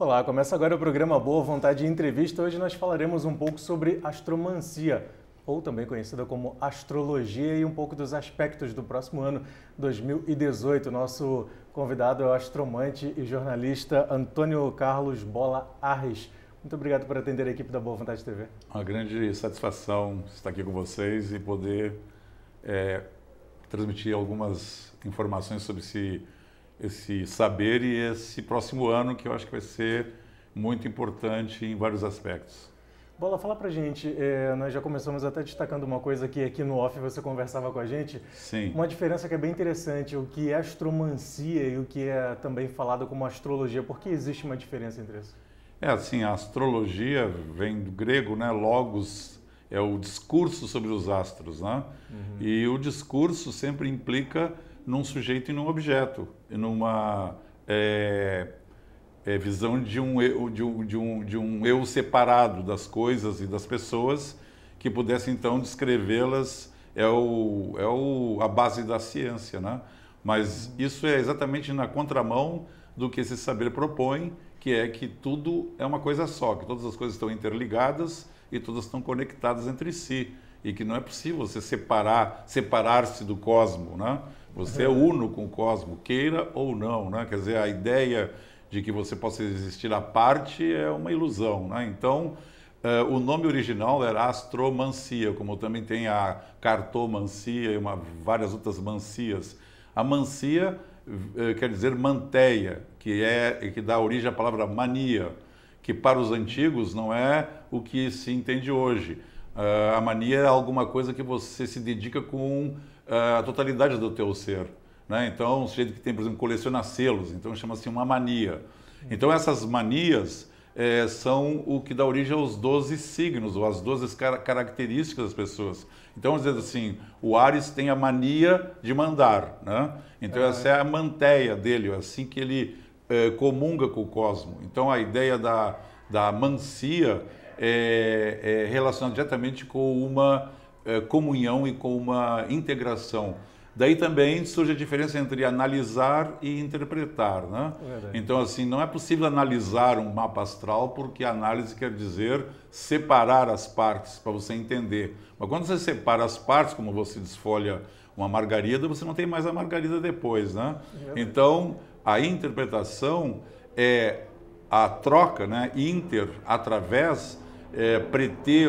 Olá, começa agora o programa Boa Vontade Entrevista. Hoje nós falaremos um pouco sobre astromancia, ou também conhecida como astrologia, e um pouco dos aspectos do próximo ano 2018. Nosso convidado é o astromante e jornalista Antônio Carlos Bola Arres. Muito obrigado por atender a equipe da Boa Vontade TV. Uma grande satisfação estar aqui com vocês e poder transmitir algumas informações sobre esse saber e esse próximo ano, que eu acho que vai ser muito importante em vários aspectos. Bola, fala pra gente, nós já começamos até destacando uma coisa que aqui no off você conversava com a gente. Sim. Uma diferença que é bem interessante, o que é astromancia e o que é também falado como astrologia. Por que existe uma diferença entre isso? Assim, a astrologia vem do grego, né? Logos é o discurso sobre os astros, né? E o discurso sempre implica num sujeito e num objeto, e numa visão de um eu separado das coisas e das pessoas que pudesse então descrevê-las a base da ciência, né? Mas isso é exatamente na contramão do que esse saber propõe, que é que tudo é uma coisa só, que todas as coisas estão interligadas e todas estão conectadas entre si, e que não é possível você separar-se do cosmo, né? Você é uno com o cosmo, queira ou não, né? Quer dizer, a ideia de que você possa existir à parte é uma ilusão, né? Então, o nome original era astromancia, como também tem a cartomancia e várias outras mancias. A mancia quer dizer manteia, que dá origem à palavra mania, que para os antigos não é o que se entende hoje. A mania é alguma coisa que você se dedica com a totalidade do teu ser, né? Então, o sujeito que tem, por exemplo, coleciona selos, então chama-se uma mania. Então, essas manias são o que dá origem aos 12 signos, ou às 12 características das pessoas. Então, vamos dizer assim, o Áries tem a mania de mandar, né? Então, essa é a manteia dele, é assim que ele comunga com o cosmo. Então, a ideia da mancia é relacionada diretamente com uma comunhão e com uma integração. Daí também surge a diferença entre analisar e interpretar, né? Então, assim, não é possível analisar um mapa astral, porque análise quer dizer separar as partes para você entender. Mas quando você separa as partes, como você desfolha uma margarida, você não tem mais a margarida depois, né? Então, a interpretação é a troca, né? Através, preter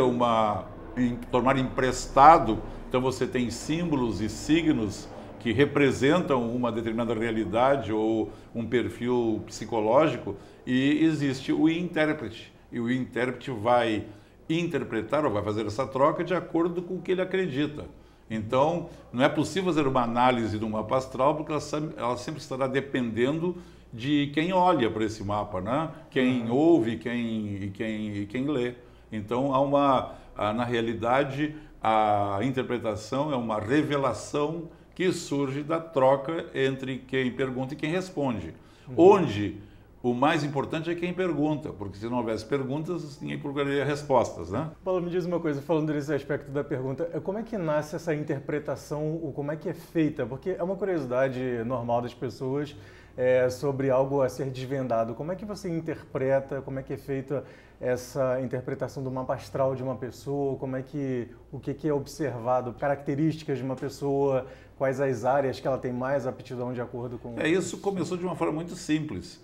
tornar emprestado. Então você tem símbolos e signos que representam uma determinada realidade ou um perfil psicológico, e existe o intérprete. E o intérprete vai interpretar ou vai fazer essa troca de acordo com o que ele acredita. Então, não é possível fazer uma análise do mapa astral, porque ela sempre estará dependendo de quem olha para esse mapa, né? Quem ouve e quem lê. Então, na realidade, a interpretação é uma revelação que surge da troca entre quem pergunta e quem responde. Onde o mais importante é quem pergunta, porque se não houvesse perguntas, ninguém procuraria respostas, né? Paulo, me diz uma coisa, falando desse aspecto da pergunta, como é que nasce essa interpretação, ou como é que é feita? Porque é uma curiosidade normal das pessoas sobre algo a ser desvendado. Como é que você interpreta, como é que é feita essa interpretação do mapa astral de uma pessoa, o que é observado, características de uma pessoa, quais as áreas que ela tem mais aptidão de acordo com... Isso começou de uma forma muito simples,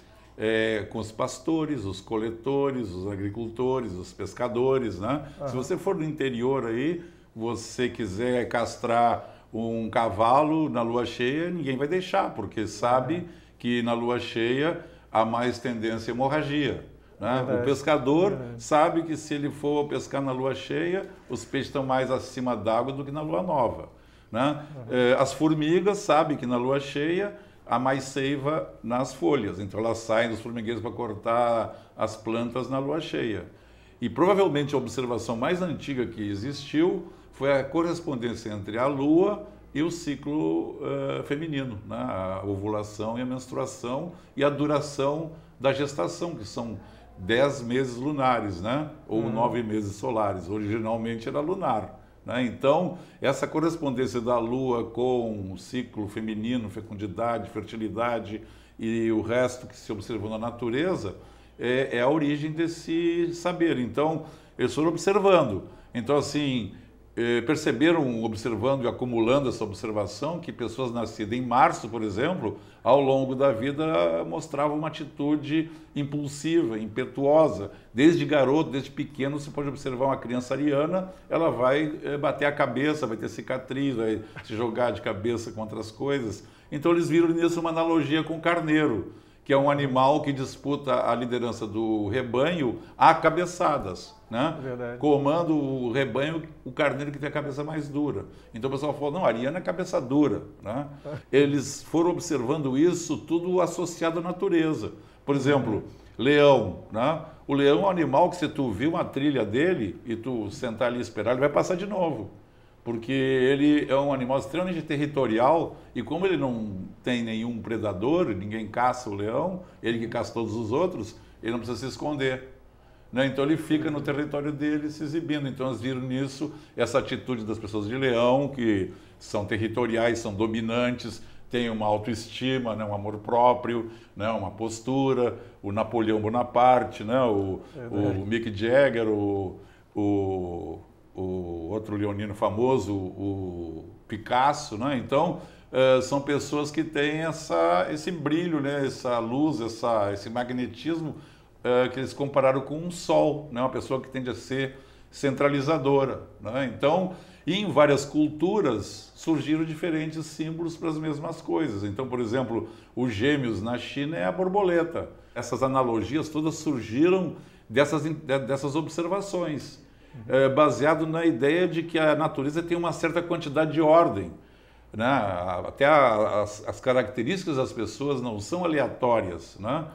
com os pastores, os coletores, os agricultores, os pescadores, né? Se você for no interior aí, você quiser castrar um cavalo na lua cheia, ninguém vai deixar, porque sabe que na lua cheia há mais tendência à hemorragia, né? O pescador sabe que se ele for pescar na lua cheia, os peixes estão mais acima d'água do que na lua nova, né? As formigas sabem que na lua cheia há mais seiva nas folhas, então elas saem dos formigueiros para cortar as plantas na lua cheia. E provavelmente a observação mais antiga que existiu foi a correspondência entre a lua e o ciclo feminino, né? A ovulação e a menstruação e a duração da gestação, que são 10 meses lunares, né? Ou 9 meses solares. Originalmente era lunar, né? Então, essa correspondência da Lua com o ciclo feminino, fecundidade, fertilidade e o resto que se observou na natureza, é a origem desse saber. Então, eles foram observando. Então, assim, perceberam, observando e acumulando essa observação, que pessoas nascidas em março, por exemplo, ao longo da vida mostravam uma atitude impulsiva, impetuosa. Desde garoto, desde pequeno, você pode observar uma criança ariana, ela vai bater a cabeça, vai ter cicatriz, vai se jogar de cabeça contra as coisas. Então eles viram nisso uma analogia com o carneiro, que é um animal que disputa a liderança do rebanho a cabeçadas, né? Verdade. Comanda o rebanho o carneiro que tem a cabeça mais dura. Então o pessoal falou, não, ariana é cabeça dura, né? Eles foram observando isso tudo associado à natureza. Por exemplo, leão, né? O leão é um animal que se tu viu uma trilha dele e tu sentar ali e esperar, ele vai passar de novo. Porque ele é um animal extremamente territorial e como ele não tem nenhum predador, ninguém caça o leão, ele que caça todos os outros, ele não precisa se esconder, né? Então ele fica no território dele se exibindo. Então eles viram nisso essa atitude das pessoas de leão, que são territoriais, são dominantes, têm uma autoestima, né? Um amor próprio, né? Uma postura. O Napoleão Bonaparte, né? O Mick Jagger, o outro leonino famoso, o Picasso, né? Então, são pessoas que têm esse brilho, né? Essa luz, esse magnetismo que eles compararam com um sol, né? Uma pessoa que tende a ser centralizadora, né? Então, em várias culturas surgiram diferentes símbolos para as mesmas coisas. Então, por exemplo, os gêmeos na China é a borboleta. Essas analogias todas surgiram dessas observações. Baseado na ideia de que a natureza tem uma certa quantidade de ordem, né? Até as características das pessoas não são aleatórias, né?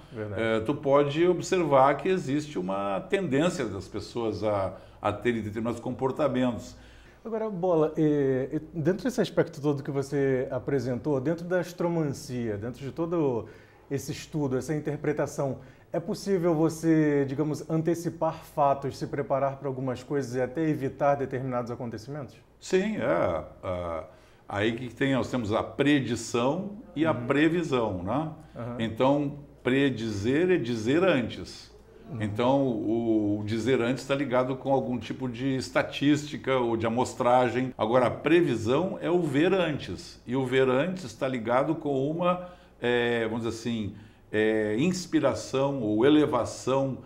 Tu pode observar que existe uma tendência das pessoas a terem determinados comportamentos. Agora, Bola, dentro desse aspecto todo que você apresentou, dentro da astromancia, dentro de todo esse estudo, essa interpretação, é possível você, digamos, antecipar fatos, se preparar para algumas coisas e até evitar determinados acontecimentos? Sim, aí que nós temos a predição e a previsão, né? Então, predizer é dizer antes. Então, o dizer antes está ligado com algum tipo de estatística ou de amostragem. Agora, a previsão é o ver antes. E o ver antes está ligado com uma, vamos dizer assim, inspiração ou elevação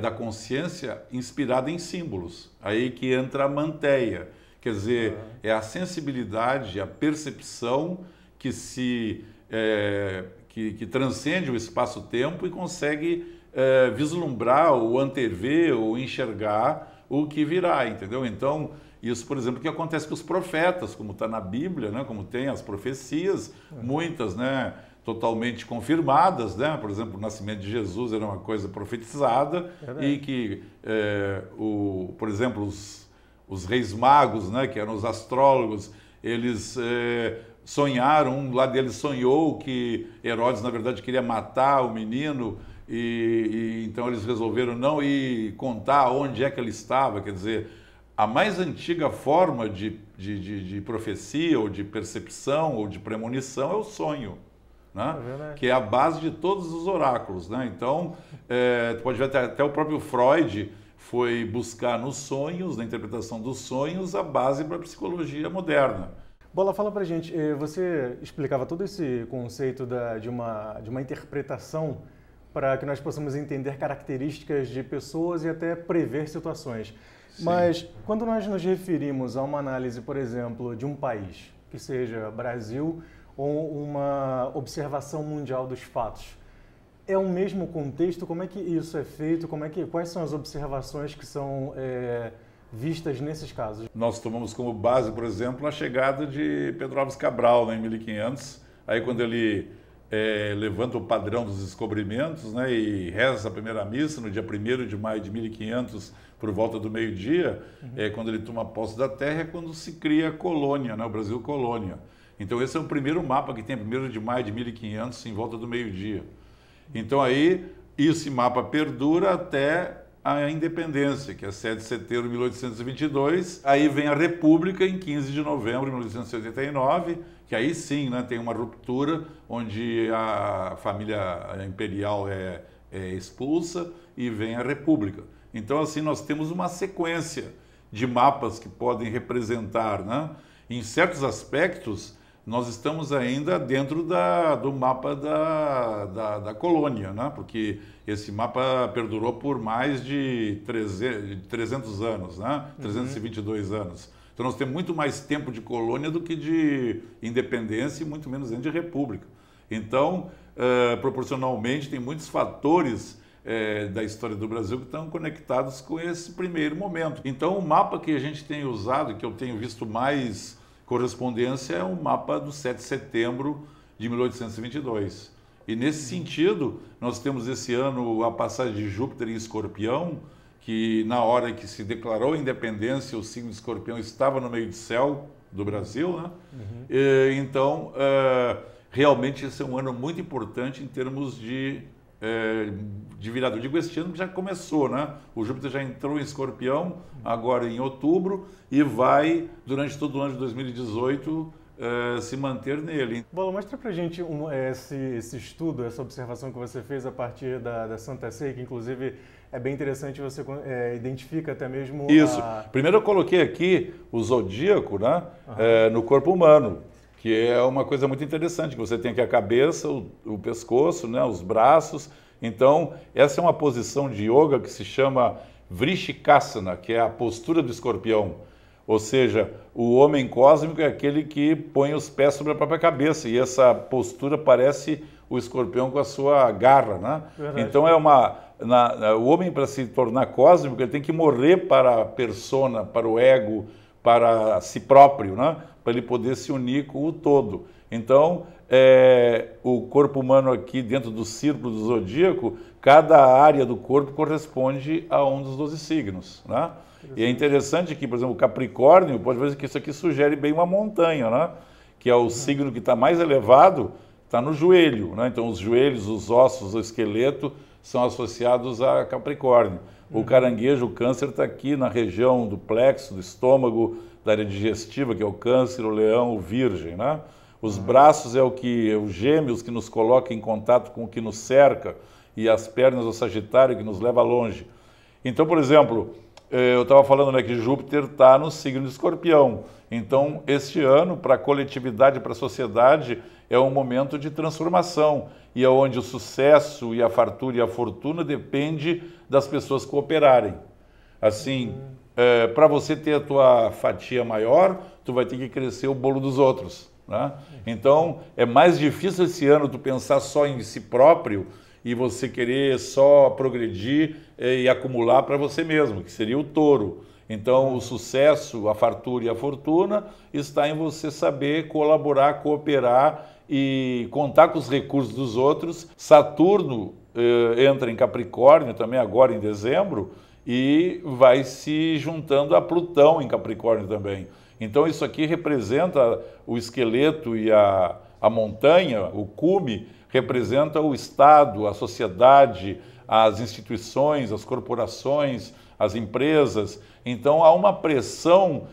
da consciência inspirada em símbolos. Aí que entra a manteia. Quer dizer, é a sensibilidade, a percepção que que transcende o espaço-tempo e consegue vislumbrar ou antever ou enxergar o que virá, entendeu? Então, isso, por exemplo, que acontece com os profetas, como está na Bíblia, né? Como tem as profecias, muitas, né? Totalmente confirmadas, né? Por exemplo, o nascimento de Jesus era uma coisa profetizada e que, por exemplo, os reis magos, né? Que eram os astrólogos, eles sonharam, um lá deles sonhou que Herodes, na verdade, queria matar o menino e então eles resolveram não ir contar onde é que ele estava. Quer dizer, a mais antiga forma de profecia ou de percepção ou de premonição é o sonho, né? Que é a base de todos os oráculos, né? Então, tu pode ver até o próprio Freud foi buscar nos sonhos, na interpretação dos sonhos, a base para a psicologia moderna. Bola, fala pra gente, você explicava todo esse conceito de uma interpretação para que nós possamos entender características de pessoas e até prever situações. Sim. Mas quando nós nos referimos a uma análise, por exemplo, de um país, que seja Brasil, ou uma observação mundial dos fatos, é o mesmo contexto? Como é que isso é feito? Quais são as observações que são vistas nesses casos? Nós tomamos como base, por exemplo, a chegada de Pedro Álvares Cabral, né, em 1500. Aí quando ele levanta o padrão dos descobrimentos, né, e reza a primeira missa no dia 1º de maio de 1500, por volta do meio-dia, quando ele toma posse da terra, é quando se cria a colônia, né, o Brasil colônia. Então esse é o primeiro mapa que tem 1º de maio de 1500, em volta do meio-dia. Então aí, esse mapa perdura até a independência, que é 7 de setembro de 1822. Aí vem a República em 15 de novembro de 1889, que aí sim, né, tem uma ruptura, onde a família imperial é é expulsa e vem a república. Então, assim, nós temos uma sequência de mapas que podem representar, né? Em certos aspectos, nós estamos ainda dentro do mapa da colônia, né? Porque esse mapa perdurou por mais de 300 anos, né? 322 anos. Então nós temos muito mais tempo de colônia do que de independência e muito menos de república. Então, proporcionalmente, tem muitos fatores da história do Brasil que estão conectados com esse primeiro momento. Então, o mapa que a gente tem usado, que eu tenho visto mais correspondência, é o mapa do 7 de setembro de 1822. E nesse sentido, nós temos esse ano a passagem de Júpiter em Escorpião, que na hora que se declarou a independência, o signo de Escorpião estava no meio do céu do Brasil, né? Então, realmente esse é um ano muito importante em termos de virada. Eu digo este ano que já começou, né? O Júpiter já entrou em Escorpião agora em outubro e vai, durante todo o ano de 2018, se manter nele. Bola, mostra pra gente esse estudo, essa observação que você fez a partir da Santa Ceia, que inclusive é bem interessante, você identifica até mesmo... Isso. Primeiro eu coloquei aqui o zodíaco, né? No corpo humano, que é uma coisa muito interessante, que você tem aqui a cabeça, o pescoço, né? Os braços. Então, essa é uma posição de yoga que se chama Vrishikasana, que é a postura do escorpião. Ou seja, o homem cósmico é aquele que põe os pés sobre a própria cabeça, e essa postura parece o escorpião com a sua garra, né? Verdade. Então o homem, para se tornar cósmico, ele tem que morrer para a persona, para o ego, para si próprio, né? Para ele poder se unir com o todo. Então, o corpo humano aqui, dentro do círculo do zodíaco, cada área do corpo corresponde a um dos 12 signos, né? E é interessante que, por exemplo, o Capricórnio, pode ver que isso aqui sugere bem uma montanha, né? Que é o signo que está mais elevado, está no joelho, né? Então, os joelhos, os ossos, o esqueleto são associados a Capricórnio. O caranguejo, o câncer, está aqui na região do plexo, do estômago, da área digestiva, que é o câncer, o leão, o virgem, né? Os braços os gêmeos, que nos coloca em contato com o que nos cerca, e as pernas, o sagitário, que nos leva longe. Então, por exemplo, eu estava falando, né, que Júpiter está no signo de Escorpião. Então, este ano, para a coletividade, para a sociedade, é um momento de transformação, e é onde o sucesso e a fartura e a fortuna depende das pessoas cooperarem. Assim, para você ter a tua fatia maior, tu vai ter que crescer o bolo dos outros, né? Então, é mais difícil esse ano tu pensar só em si próprio e você querer só progredir e acumular para você mesmo, que seria o touro. Então, o sucesso, a fartura e a fortuna está em você saber colaborar, cooperar e contar com os recursos dos outros. Saturno entra em Capricórnio também agora em dezembro e vai se juntando a Plutão em Capricórnio também. Então, isso aqui representa o esqueleto e a montanha, o cume, representa o Estado, a sociedade, as instituições, as corporações, as empresas. Então, há uma pressão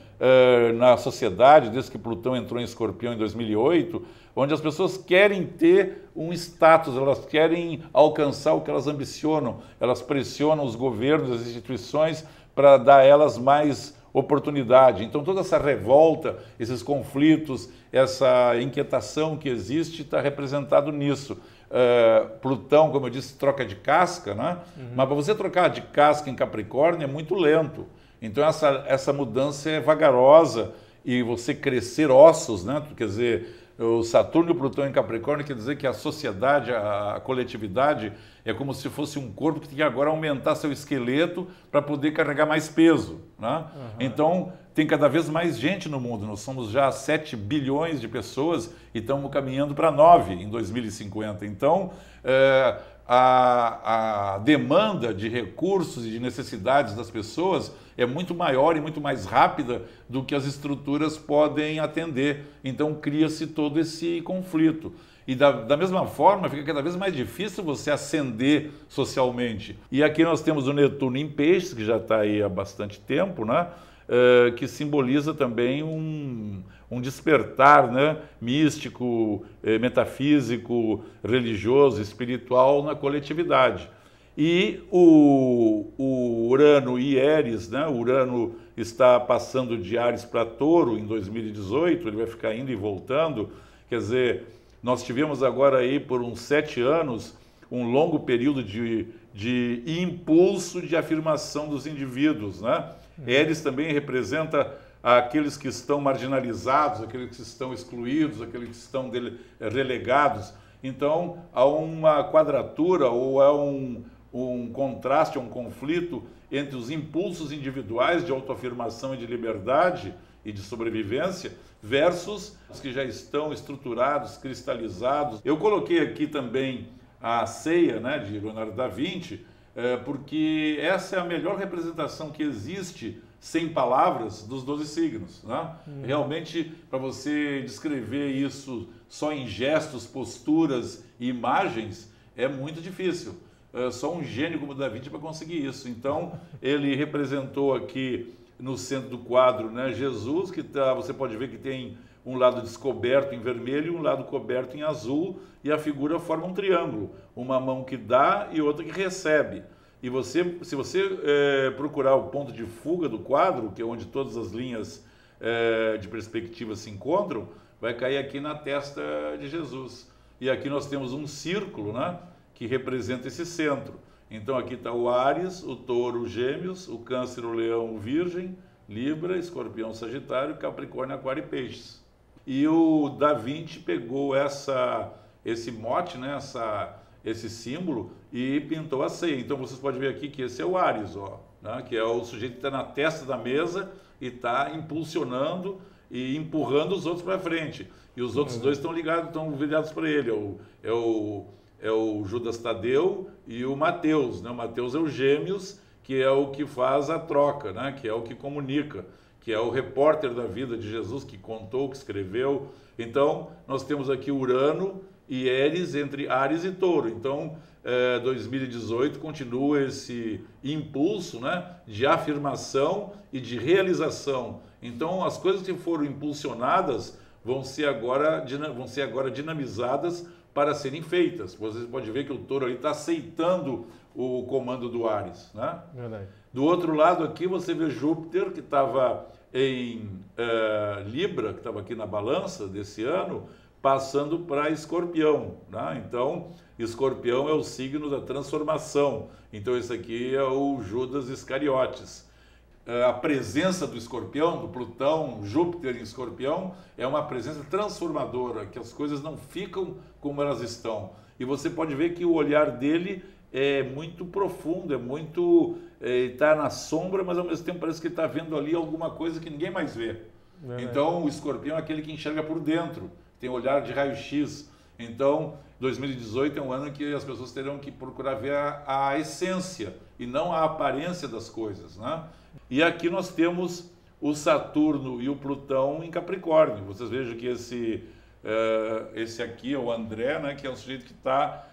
na sociedade, desde que Plutão entrou em Escorpião em 2008, onde as pessoas querem ter um status, elas querem alcançar o que elas ambicionam, elas pressionam os governos, as instituições, para dar a elas mais oportunidade. Então, toda essa revolta, esses conflitos, essa inquietação que existe está representado nisso. Plutão, como eu disse, troca de casca, né? Mas para você trocar de casca em Capricórnio é muito lento. Então, essa mudança é vagarosa e você crescer ossos, né? Quer dizer, o Saturno e o Plutão em Capricórnio quer dizer que a sociedade, a coletividade, é como se fosse um corpo que tem que agora aumentar seu esqueleto para poder carregar mais peso, né? Então, tem cada vez mais gente no mundo. Nós somos já 7 bilhões de pessoas e estamos caminhando para 9 em 2050. Então, a demanda de recursos e de necessidades das pessoas é muito maior e muito mais rápida do que as estruturas podem atender. Então, cria-se todo esse conflito. E da mesma forma, fica cada vez mais difícil você ascender socialmente. E aqui nós temos o Netuno em Peixes, que já está aí há bastante tempo, né? Que simboliza também um despertar, né? Místico, metafísico, religioso, espiritual na coletividade. E o Urano e Éris, né? O Urano está passando de Áries para Touro em 2018, ele vai ficar indo e voltando. Quer dizer, nós tivemos agora aí por uns 7 anos um longo período de impulso de afirmação dos indivíduos, né? Éris também representa aqueles que estão marginalizados, aqueles que estão excluídos, aqueles que estão relegados. Então, há uma quadratura ou há um contraste, um conflito entre os impulsos individuais de autoafirmação e de liberdade e de sobrevivência versus os que já estão estruturados, cristalizados. Eu coloquei aqui também a Ceia, né, de Leonardo da Vinci, porque essa é a melhor representação que existe sem palavras dos 12 signos, né? Realmente, para você descrever isso só em gestos, posturas e imagens, é muito difícil. Só um gênio como Da Vinci para conseguir isso. Então, ele representou aqui no centro do quadro, né, Jesus, que você pode ver que tem um lado descoberto em vermelho e um lado coberto em azul, e a figura forma um triângulo, uma mão que dá e outra que recebe. E se você procurar o ponto de fuga do quadro, que é onde todas as linhas de perspectiva se encontram, vai cair aqui na testa de Jesus. E aqui nós temos um círculo, né, que representa esse centro. Então aqui está o Áries, o Touro, o Gêmeos, o Câncer, o Leão, o Virgem, Libra, Escorpião, Sagitário, Capricórnio, Aquário e Peixes. E o Da Vinci pegou esse mote, né, esse símbolo, e pintou a ceia. Então vocês podem ver aqui que esse é o Áries, ó, né, que é o sujeito que está na testa da mesa e está impulsionando e empurrando os outros para frente. E os outros dois estão ligados, estão virados para ele. É o Judas Tadeu e o Mateus, né? O Mateus é o Gêmeos, que é o que faz a troca, né? Que é o que comunica, que é o repórter da vida de Jesus, que contou, que escreveu. Então, nós temos aqui Urano e Éris entre Áries e Touro. Então, 2018 continua esse impulso, né, de afirmação e de realização. Então, as coisas que foram impulsionadas vão ser agora dinamizadas para serem feitas. Você pode ver que o Touro ali está aceitando o comando do Áries, né? Verdade. Do outro lado aqui você vê Júpiter, que estava em Libra, que estava aqui na balança desse ano, passando para Escorpião, né? Então, Escorpião é o signo da transformação. Então, esse aqui é o Judas Iscariotes. A presença do Escorpião, do Plutão, Júpiter em Escorpião, é uma presença transformadora, que as coisas não ficam como elas estão. E você pode ver que o olhar dele é muito profundo, está na sombra, mas ao mesmo tempo parece que está vendo ali alguma coisa que ninguém mais vê. Então, o Escorpião é aquele que enxerga por dentro, tem olhar de raio-x. Então, 2018 é um ano em que as pessoas terão que procurar ver a essência e não a aparência das coisas, né? E aqui nós temos o Saturno e o Plutão em Capricórnio. Vocês vejam que esse aqui é o André, né, que é um sujeito que está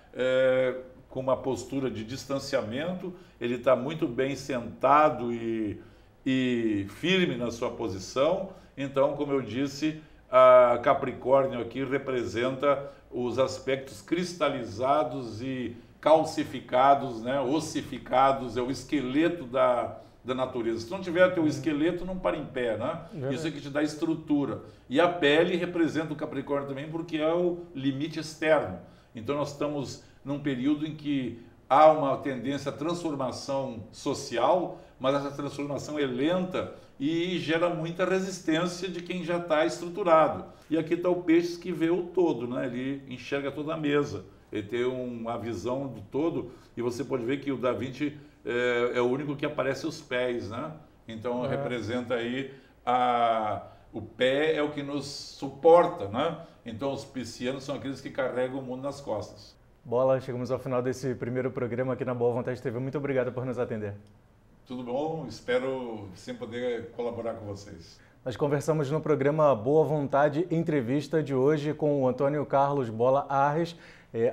com uma postura de distanciamento, ele está muito bem sentado e firme na sua posição. Então, como eu disse, a Capricórnio aqui representa os aspectos cristalizados e calcificados, né, ossificados, é o esqueleto da natureza. Se não tiver teu esqueleto, não para em pé, né? Isso é que te dá estrutura. E a pele representa o Capricórnio também, porque é o limite externo. Então nós estamos num período em que há uma tendência à transformação social, mas essa transformação é lenta e gera muita resistência de quem já está estruturado. E aqui está o Peixes, que vê o todo, né? Ele enxerga toda a mesa, ele tem uma visão do todo, e você pode ver que o Da Vinci é o único que aparece os pés, né? Então representa aí o pé é o que nos suporta, né? Então os piscianos são aqueles que carregam o mundo nas costas. Bola, chegamos ao final desse primeiro programa aqui na Boa Vontade TV. Muito obrigado por nos atender. Tudo bom? Espero sempre poder colaborar com vocês. Nós conversamos no programa Boa Vontade Entrevista de hoje com o Antônio Carlos Bola Arres,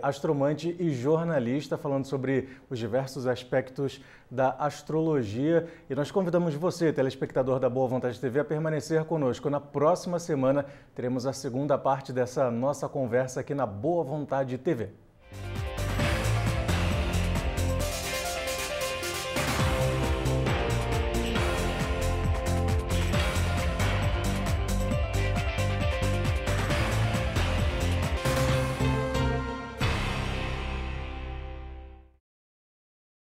astromante e jornalista, falando sobre os diversos aspectos da astrologia. E nós convidamos você, telespectador da Boa Vontade TV, a permanecer conosco. Na próxima semana teremos a segunda parte dessa nossa conversa aqui na Boa Vontade TV.